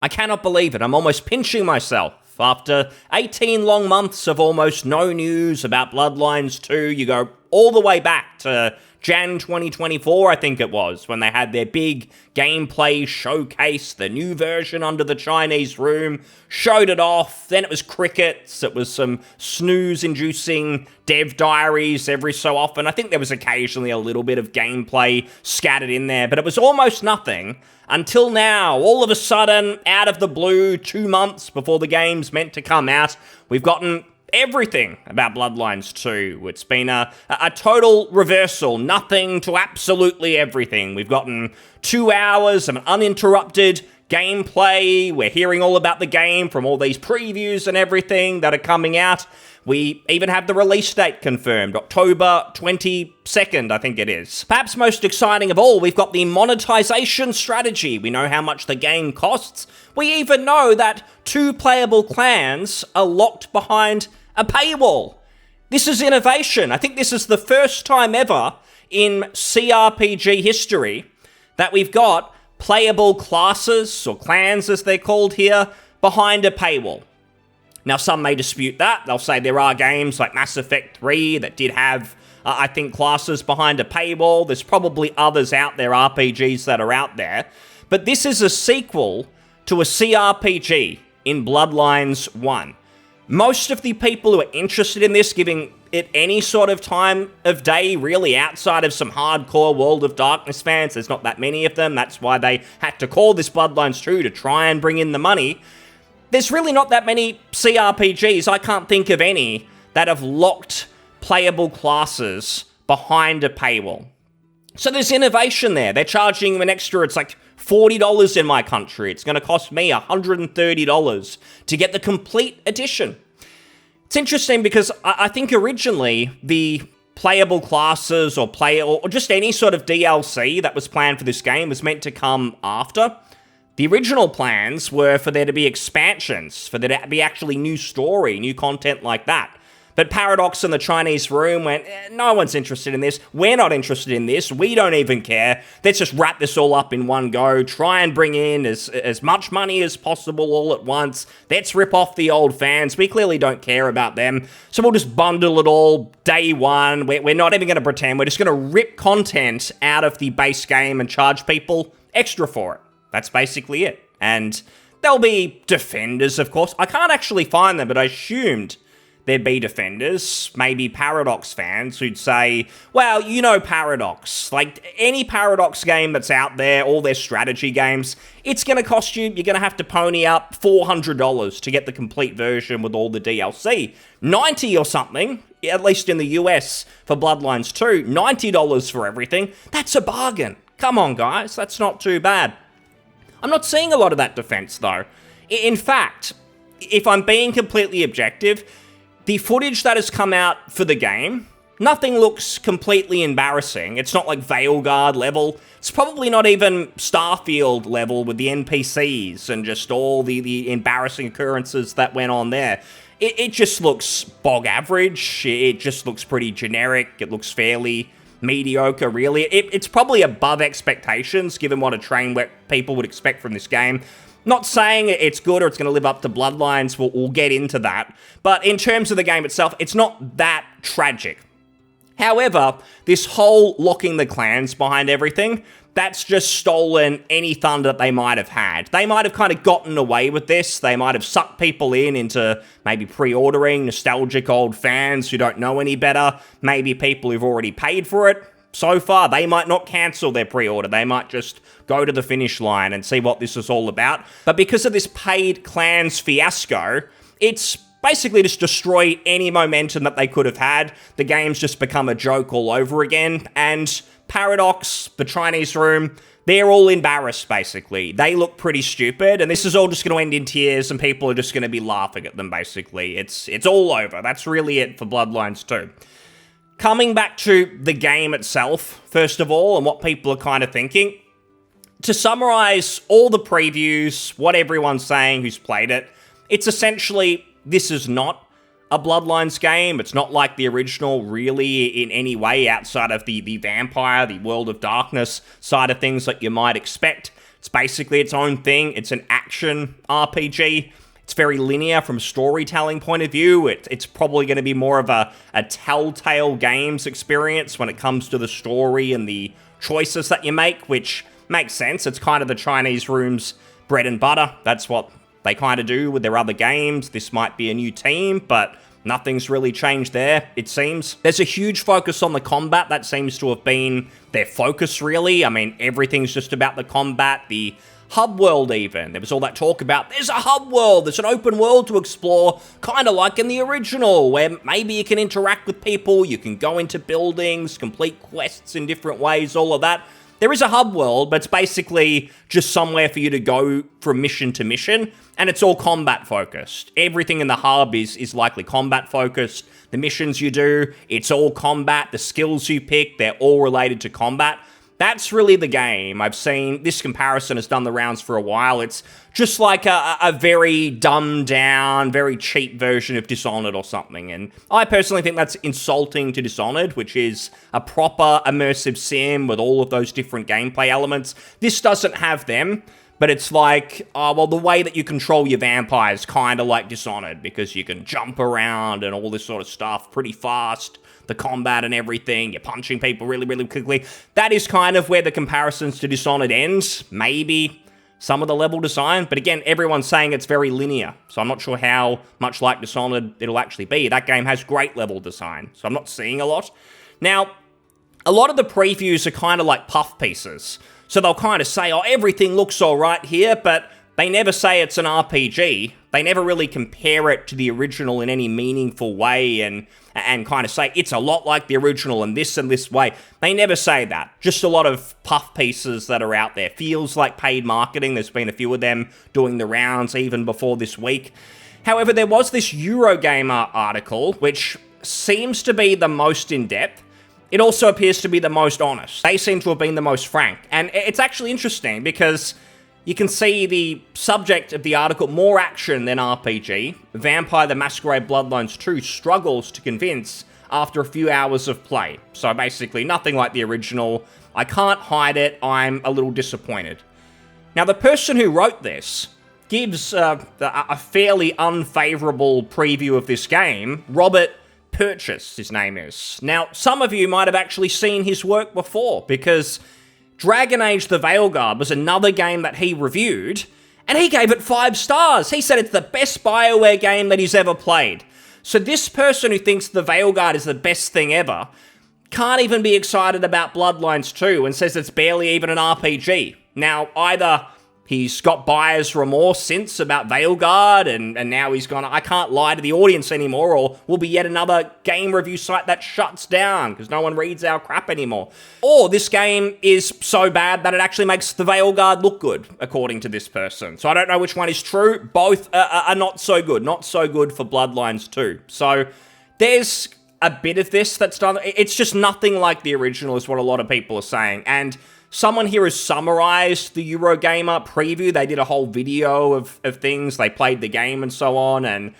I cannot believe it. I'm almost pinching myself. After 18 long months of almost no news about Bloodlines 2, you go all the way back to Jan 2024, I think it was, when they had their big gameplay showcase, the new version under the Chinese room, showed it off, then it was crickets, it was some snooze-inducing dev diaries every so often. I think there was occasionally a little bit of gameplay scattered in there, but it was almost nothing until now. All of a sudden, out of the blue, 2 months before the game's meant to come out, we've gotten everything about Bloodlines 2. It's been a total reversal. Nothing to absolutely everything. We've gotten 2 hours of uninterrupted gameplay. We're hearing all about the game from all these previews and everything that are coming out. We even have the release date confirmed, October 22nd, I think it is. Perhaps most exciting of all, we've got the monetization strategy. We know how much the game costs. We even know that 2 playable clans are locked behind a paywall. This is innovation. I think this is the first time ever in CRPG history that we've got playable classes, or clans as they're called here, behind a paywall. Now, some may dispute that. They'll say there are games like Mass Effect 3 that did have, I think, classes behind a paywall. There's probably others out there, RPGs that are out there. But this is a sequel to a CRPG in Bloodlines 1. Most of the people who are interested in this, giving it any sort of time of day, really, outside of some hardcore World of Darkness fans, there's not that many of them. That's why they had to call this Bloodlines 2 to try and bring in the money. There's really not that many CRPGs, I can't think of any, that have locked playable classes behind a paywall. So there's innovation there. They're charging an extra, it's like $40 in my country. It's going to cost me $130 to get the complete edition. It's interesting because I think originally the playable classes or just any sort of DLC that was planned for this game was meant to come after. The original plans were for there to be expansions, for there to be actually new story, new content like that. But Paradox and the Chinese room went, no one's interested in this. We're not interested in this. We don't even care. Let's just wrap this all up in one go. Try and bring in as much money as possible all at once. Let's rip off the old fans. We clearly don't care about them. So we'll just bundle it all day one. We're not even going to pretend. We're just going to rip content out of the base game and charge people extra for it. That's basically it. And there'll be defenders, of course. I can't actually find them, but I assumed there'd be defenders, maybe Paradox fans who'd say, well, you know Paradox. Like, any Paradox game that's out there, all their strategy games, it's going to cost you, you're going to have to pony up $400 to get the complete version with all the DLC. $90 or something, at least in the US for Bloodlines 2, $90 for everything. That's a bargain. Come on, guys, that's not too bad. I'm not seeing a lot of that defense, though. In fact, if I'm being completely objective, the footage that has come out for the game, nothing looks completely embarrassing. It's not like Veilguard level. It's probably not even Starfield level with the NPCs and just all the embarrassing occurrences that went on there. It just looks bog average. It just looks pretty generic. It looks fairly mediocre, really. It's probably above expectations, given what a train wreck people would expect from this game. Not saying it's good or it's going to live up to Bloodlines, we'll get into that. But in terms of the game itself, it's not that tragic. However, this whole locking the clans behind everything, that's just stolen any thunder that they might have had. They might have kind of gotten away with this. They might have sucked people into maybe pre-ordering, nostalgic old fans who don't know any better, maybe people who've already paid for it. So far, they might not cancel their pre-order. They might just go to the finish line and see what this is all about. But because of this paid clans fiasco, it's basically just destroyed any momentum that they could have had. The game's just become a joke all over again. And Paradox, the Chinese room, they're all embarrassed, basically. They look pretty stupid, and this is all just going to end in tears, and people are just going to be laughing at them, basically. It's all over. That's really it for Bloodlines 2. Coming back to the game itself, first of all, and what people are kind of thinking, to summarize all the previews, what everyone's saying who's played it, it's essentially, this is not a Bloodlines game. It's not like the original, really, in any way, outside of the vampire, the World of Darkness side of things that you might expect. It's basically its own thing. It's an action RPG. It's very linear from a storytelling point of view. It's probably going to be more of a Telltale Games experience when it comes to the story and the choices that you make, which makes sense. It's kind of the Chinese room's bread and butter. That's what they kind of do with their other games. This might be a new team, but nothing's really changed there, it seems. There's a huge focus on the combat. That seems to have been their focus, really. I mean, everything's just about the combat, the hub world even. There was all that talk about, there's a hub world, there's an open world to explore, kind of like in the original, where maybe you can interact with people, you can go into buildings, complete quests in different ways, all of that. There is a hub world, but it's basically just somewhere for you to go from mission to mission, and it's all combat focused. Everything in the hub is likely combat focused. The missions you do, it's all combat. The skills you pick, they're all related to combat. That's really the game. I've seen this comparison has done the rounds for a while. It's just like a very dumbed down, very cheap version of Dishonored or something. And I personally think that's insulting to Dishonored, which is a proper immersive sim with all of those different gameplay elements. This doesn't have them, but it's like, well, the way that you control your vampires kind of like Dishonored, because you can jump around and all this sort of stuff pretty fast. The combat and everything, you're punching people really, really quickly. That is kind of where the comparisons to Dishonored ends. Maybe some of the level design, but again, everyone's saying it's very linear, so I'm not sure how much like Dishonored it'll actually be. That game has great level design, so I'm not seeing a lot. Now, a lot of the previews are kind of like puff pieces, so they'll kind of say, oh, everything looks all right here, but they never say it's an RPG. They never really compare it to the original in any meaningful way and kind of say it's a lot like the original in this and this way. They never say that. Just a lot of puff pieces that are out there. Feels like paid marketing. There's been a few of them doing the rounds even before this week. However, there was this Eurogamer article, which seems to be the most in-depth. It also appears to be the most honest. They seem to have been the most frank. And it's actually interesting because you can see the subject of the article, more action than RPG. Vampire the Masquerade Bloodlines 2 struggles to convince after a few hours of play. So basically nothing like the original. I can't hide it, I'm a little disappointed. Now the person who wrote this gives a fairly unfavourable preview of this game. Robert Purchase, his name is. Now some of you might have actually seen his work before, because Dragon Age the Veilguard was another game that he reviewed, and he gave it 5 stars. He said it's the best BioWare game that he's ever played. So this person who thinks the Veilguard is the best thing ever can't even be excited about Bloodlines 2 and says it's barely even an RPG. Now, either he's got buyer's remorse since about Veilguard, and now he's gone, I can't lie to the audience anymore, or we'll be yet another game review site that shuts down because no one reads our crap anymore. Or this game is so bad that it actually makes the Veilguard look good, according to this person. So I don't know which one is true. Both are not so good. Not so good for Bloodlines 2. So there's a bit of this that's done. It's just nothing like the original is what a lot of people are saying. And someone here has summarized the Eurogamer preview. They did a whole video of things. They played the game and so on. And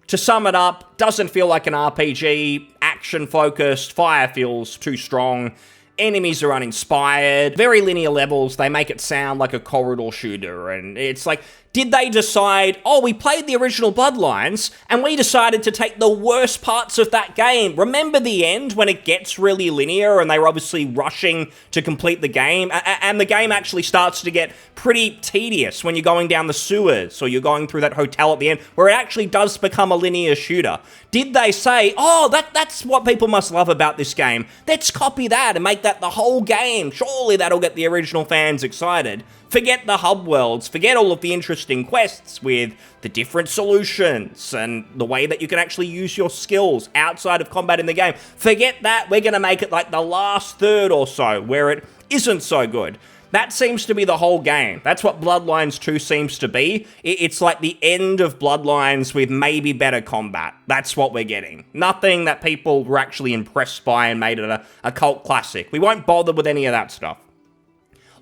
to sum it up, doesn't feel like an RPG, action-focused, fire feels too strong, enemies are uninspired, very linear levels. They make it sound like a corridor shooter. And it's like, did they decide, oh, we played the original Bloodlines, and we decided to take the worst parts of that game. Remember the end when it gets really linear and they were obviously rushing to complete the game? And the game actually starts to get pretty tedious when you're going down the sewers or you're going through that hotel at the end, where it actually does become a linear shooter. Did they say, oh, that's what people must love about this game. Let's copy that and make that the whole game. Surely that'll get the original fans excited. Forget the hub worlds, forget all of the interesting quests with the different solutions and the way that you can actually use your skills outside of combat in the game. Forget that, we're going to make it like the last third or so, where it isn't so good. That seems to be the whole game. That's what Bloodlines 2 seems to be. It's like the end of Bloodlines with maybe better combat. That's what we're getting. Nothing that people were actually impressed by and made it a cult classic. We won't bother with any of that stuff.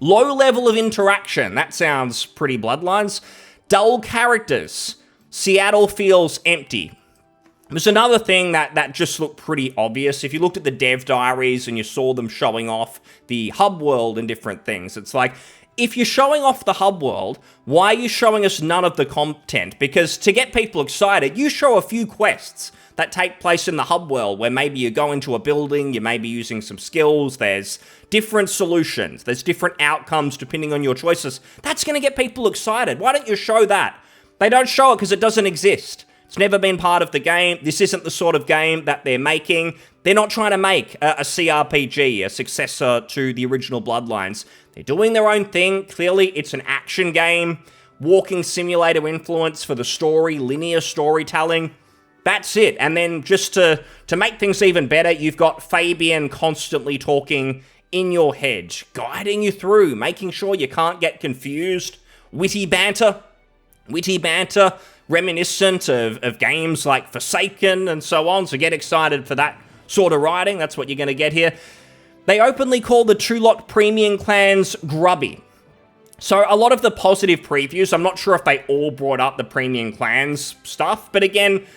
Low level of interaction. That sounds pretty Bloodlines. Dull characters. Seattle feels empty. There's another thing that just looked pretty obvious. If you looked at the dev diaries and you saw them showing off the hub world and different things, it's like if you're showing off the hub world, why are you showing us none of the content? Because to get people excited, you show a few quests that take place in the hub world where maybe you go into a building, you may be using some skills, there's different solutions, there's different outcomes depending on your choices. That's going to get people excited. Why don't you show that? They don't show it because it doesn't exist. It's never been part of the game. This isn't the sort of game that they're making. They're not trying to make a CRPG, a successor to the original Bloodlines. They're doing their own thing. Clearly, it's an action game, walking simulator influence for the story, linear storytelling. That's it. And then just to make things even better, you've got Fabian constantly talking in your head, guiding you through, making sure you can't get confused. Witty banter, reminiscent of games like Forsaken and so on, so get excited for that sort of writing. That's what you're going to get here. They openly call the two-lot premium clans grubby. So a lot of the positive previews, I'm not sure if they all brought up the premium clans stuff, but again,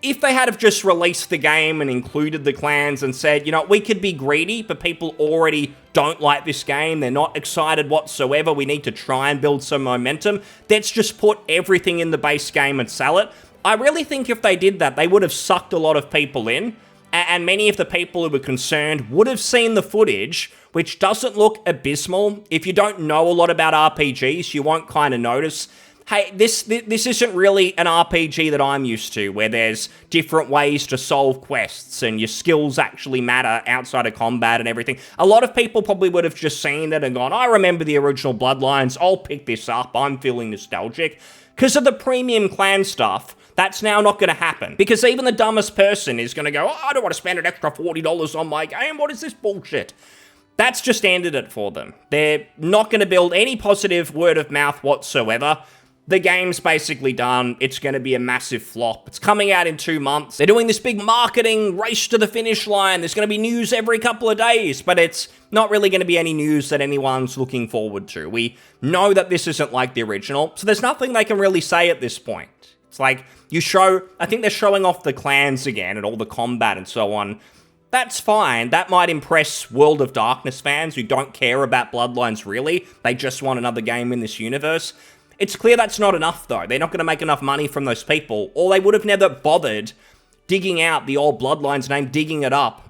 if they had have just released the game and included the clans and said, you know, we could be greedy, but people already don't like this game, they're not excited whatsoever, we need to try and build some momentum, let's just put everything in the base game and sell it. I really think if they did that, they would have sucked a lot of people in, and many of the people who were concerned would have seen the footage, which doesn't look abysmal. If you don't know a lot about RPGs, you won't kind of notice, hey, this isn't really an RPG that I'm used to, where there's different ways to solve quests and your skills actually matter outside of combat and everything. A lot of people probably would have just seen it and gone, I remember the original Bloodlines, I'll pick this up, I'm feeling nostalgic. Because of the premium clan stuff, that's now not going to happen. Because even the dumbest person is going to go, oh, I don't want to spend an extra $40 on my game, what is this bullshit? That's just ended it for them. They're not going to build any positive word of mouth whatsoever. The game's basically done. It's going to be a massive flop. It's coming out in 2 months. They're doing this big marketing race to the finish line. There's going to be news every couple of days, but it's not really going to be any news that anyone's looking forward to. We know that this isn't like the original, so there's nothing they can really say at this point. It's like, I think they're showing off the clans again and all the combat and so on. That's fine. That might impress World of Darkness fans who don't care about Bloodlines really. They just want another game in this universe. It's clear that's not enough, though. They're not going to make enough money from those people, or they would have never bothered digging out the old Bloodlines name, digging it up,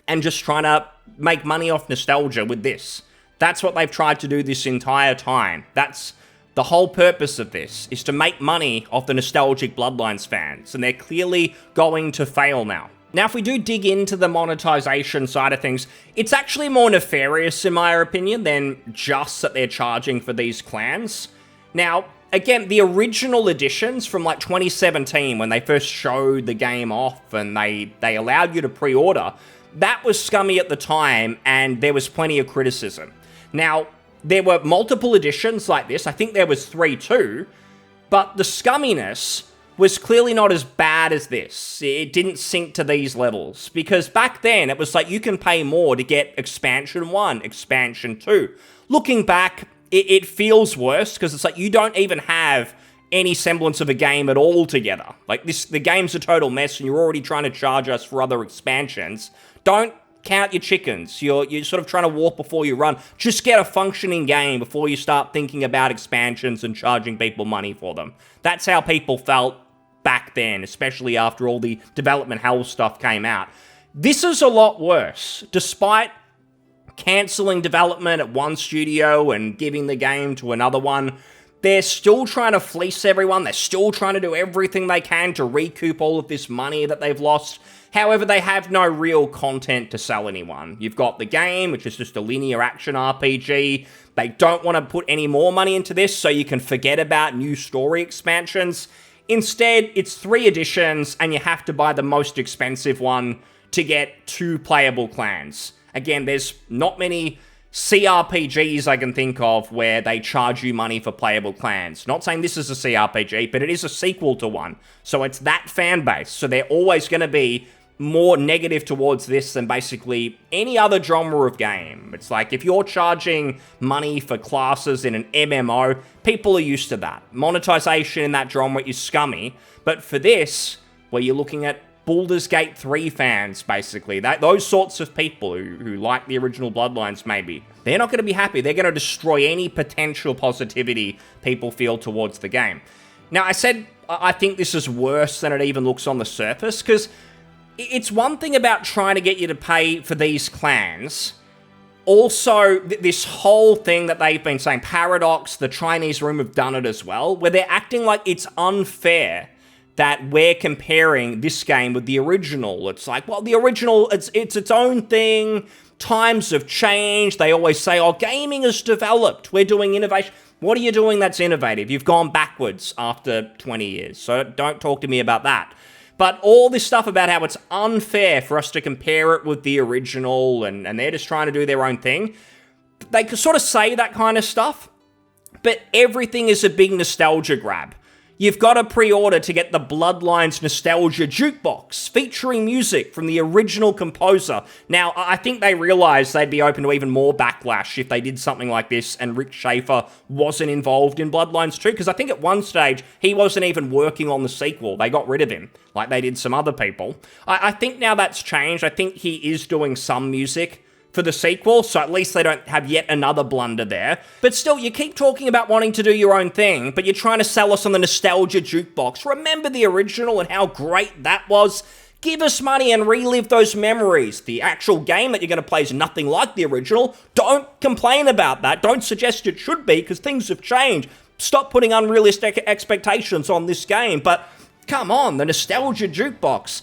and just trying to make money off nostalgia with this. That's what they've tried to do this entire time. That's the whole purpose of this, is to make money off the nostalgic Bloodlines fans, and they're clearly going to fail now. Now, if we do dig into the monetization side of things, it's actually more nefarious, in my opinion, than just that they're charging for these clans. Now, again, the original editions from like 2017, when they first showed the game off and they allowed you to pre-order, that was scummy at the time, and there was plenty of criticism. Now, there were multiple editions like this. I think there was 3 too, but the scumminess was clearly not as bad as this. It didn't sink to these levels, because back then it was like you can pay more to get Expansion 1, Expansion 2. Looking back, it feels worse, because it's like you don't even have any semblance of a game at all together. Like, the game's a total mess, and you're already trying to charge us for other expansions. Don't count your chickens. You're sort of trying to walk before you run. Just get a functioning game before you start thinking about expansions and charging people money for them. That's how people felt back then, especially after all the development hell stuff came out. This is a lot worse. Despite cancelling development at one studio and giving the game to another one, they're still trying to fleece everyone. They're still trying to do everything they can to recoup all of this money that they've lost. However, they have no real content to sell anyone. You've got the game, which is just a linear action RPG. They don't want to put any more money into this, so you can forget about new story expansions. Instead, it's 3 editions, and you have to buy the most expensive one to get 2 playable clans. Again, there's not many CRPGs I can think of where they charge you money for playable clans. Not saying this is a CRPG, but it is a sequel to one. So it's that fan base. So they're always going to be more negative towards this than basically any other genre of game. It's like, if you're charging money for classes in an MMO, people are used to that. Monetization in that genre is scummy. But for this, where you're looking at Baldur's Gate 3 fans, basically. Those sorts of people who like the original Bloodlines, maybe. They're not going to be happy. They're going to destroy any potential positivity people feel towards the game. Now, I said I think this is worse than it even looks on the surface, because it's one thing about trying to get you to pay for these clans. Also, this whole thing that they've been saying, Paradox, the Chinese room have done it as well, where they're acting like it's unfair that we're comparing this game with the original. It's like, well, the original, it's its own thing. Times have changed. They always say, oh, gaming has developed. We're doing innovation. What are you doing that's innovative? You've gone backwards after 20 years. So don't talk to me about that. But all this stuff about how it's unfair for us to compare it with the original and they're just trying to do their own thing. They could sort of say that kind of stuff, but everything is a big nostalgia grab. You've got to pre-order to get the Bloodlines Nostalgia Jukebox, featuring music from the original composer. Now, I think they realized they'd be open to even more backlash if they did something like this and Rick Schaefer wasn't involved in Bloodlines 2, because I think at one stage, he wasn't even working on the sequel. They got rid of him, like they did some other people. I think now that's changed. I think he is doing some music for the sequel, so at least they don't have yet another blunder there. But still, you keep talking about wanting to do your own thing, but you're trying to sell us on the nostalgia jukebox. Remember the original and how great that was? Give us money and relive those memories. The actual game that you're going to play is nothing like the original. Don't complain about that. Don't suggest it should be, because things have changed. Stop putting unrealistic expectations on this game. But come on, the nostalgia jukebox.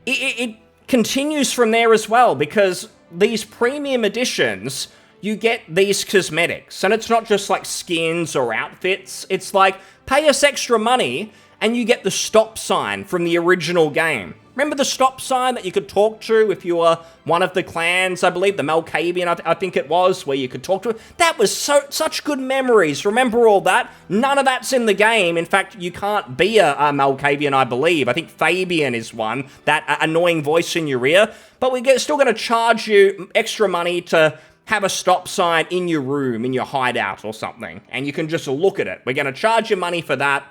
It continues from there as well, because these premium editions, you get these cosmetics. And it's not just like skins or outfits. It's like, pay us extra money and you get the stop sign from the original game. Remember the stop sign that you could talk to if you were one of the clans? I believe the Malkavian, I think it was, where you could talk to it. That was such good memories. Remember all that? None of that's in the game. In fact, you can't be a Malkavian, I believe. I think Fabian is one, that annoying voice in your ear. But we're still going to charge you extra money to have a stop sign in your room, in your hideout or something. And you can just look at it. We're going to charge you money for that.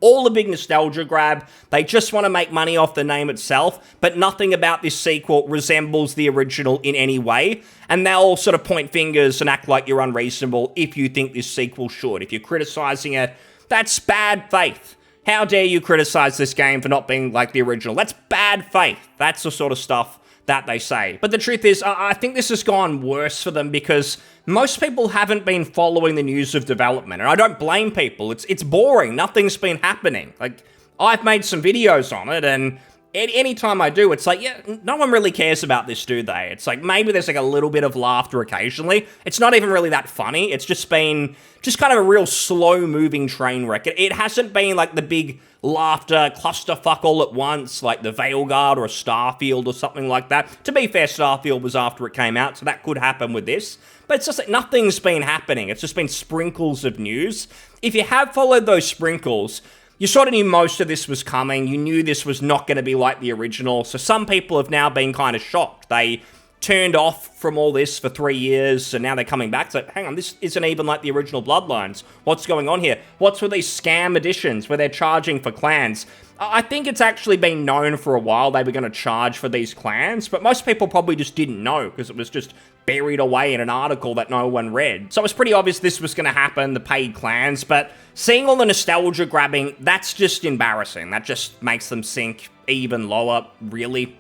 All a big nostalgia grab. They just want to make money off the name itself, but nothing about this sequel resembles the original in any way. And they'll sort of point fingers and act like you're unreasonable if you think this sequel should. If you're criticizing it, that's bad faith. How dare you criticize this game for not being like the original? That's bad faith. That's the sort of stuff that they say. But the truth is, I think this has gone worse for them because most people haven't been following the news of development, and I don't blame people. It's boring. Nothing's been happening. Like, I've made some videos on it, and anytime I do, it's like, yeah, no one really cares about this, do they? It's like, maybe there's like a little bit of laughter occasionally. It's not even really that funny. It's just been kind of a real slow-moving train wreck. It hasn't been like the big laughter clusterfuck all at once, like the Veilguard or a Starfield or something like that. To be fair, Starfield was after it came out, so that could happen with this. But it's just like nothing's been happening. It's just been sprinkles of news. If you have followed those sprinkles, you sort of knew most of this was coming. You knew this was not going to be like the original. So some people have now been kind of shocked. They turned off from all this for 3 years, and now they're coming back. It's like, hang on, this isn't even like the original Bloodlines. What's going on here? What's with these scam editions where they're charging for clans? I think it's actually been known for a while they were going to charge for these clans, but most people probably just didn't know because it was just buried away in an article that no one read. So it was pretty obvious this was going to happen, the paid clans, but seeing all the nostalgia grabbing, that's just embarrassing. That just makes them sink even lower, really.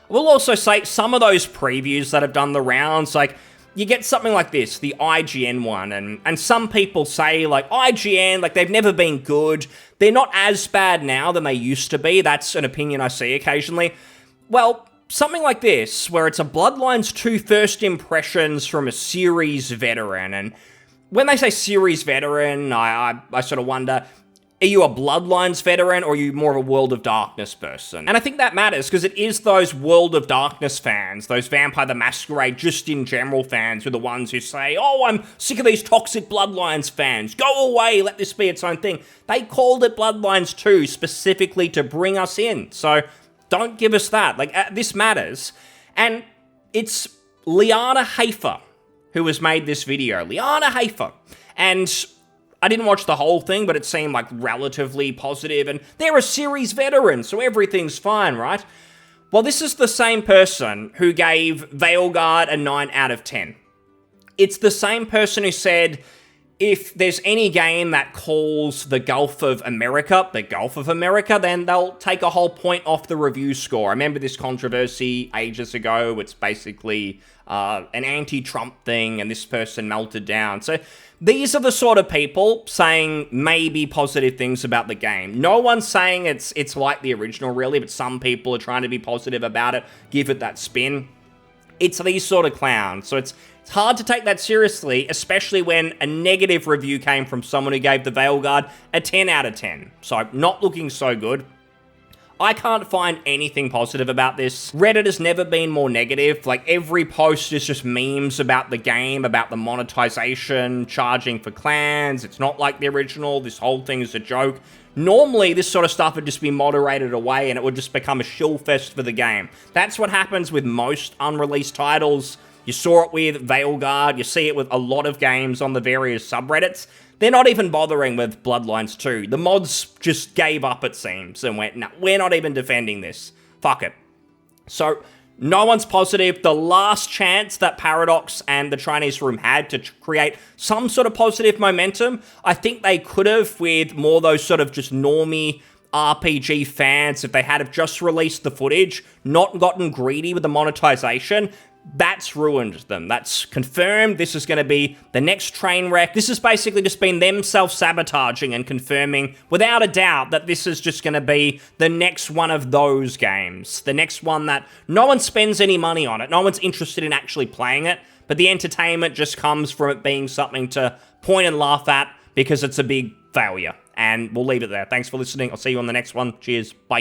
We'll also say some of those previews that have done the rounds, like, you get something like this, the IGN one, and some people say, like, IGN, like, they've never been good. They're not as bad now than they used to be. That's an opinion I see occasionally. Well, something like this, where it's a Bloodlines 2 first impressions from a series veteran, and when they say series veteran, I sort of wonder, are you a Bloodlines veteran, or are you more of a World of Darkness person? And I think that matters, because it is those World of Darkness fans, those Vampire the Masquerade, just in general fans, who are the ones who say, oh, I'm sick of these toxic Bloodlines fans. Go away, let this be its own thing. They called it Bloodlines 2 specifically to bring us in, so don't give us that. Like, this matters. And it's Liana Hafer who has made this video. Liana Hafer. And I didn't watch the whole thing, but it seemed like relatively positive, and they're a series veteran, so everything's fine, right? Well, this is the same person who gave Veilguard a 9 out of 10. It's the same person who said, if there's any game that calls the Gulf of America, then they'll take a whole point off the review score. I remember this controversy ages ago. It's basically an anti-Trump thing, and this person melted down. So these are the sort of people saying maybe positive things about the game. No one's saying it's like the original, really, but some people are trying to be positive about it, give it that spin. It's these sort of clowns, so it's hard to take that seriously, especially when a negative review came from someone who gave the Veilguard a 10 out of 10. So, not looking so good. I can't find anything positive about this. Reddit has never been more negative. Like, every post is just memes about the game, about the monetization, charging for clans. It's not like the original. This whole thing is a joke. Normally, this sort of stuff would just be moderated away and it would just become a shill fest for the game. That's what happens with most unreleased titles. You saw it with Veilguard, you see it with a lot of games on the various subreddits. They're not even bothering with Bloodlines 2. The mods just gave up, it seems, and went, no, we're not even defending this. Fuck it. So, no one's positive. The last chance that Paradox and the Chinese Room had to create some sort of positive momentum, I think they could have with more those sort of just normie RPG fans, if they had have just released the footage, not gotten greedy with the monetization. That's ruined them. That's confirmed. This is going to be the next train wreck. This has basically just been them self-sabotaging and confirming without a doubt that this is just going to be the next one of those games. The next one that no one spends any money on it. No one's interested in actually playing it, but the entertainment just comes from it being something to point and laugh at because it's a big failure. And we'll leave it there. Thanks for listening. I'll see you on the next one. Cheers. Bye.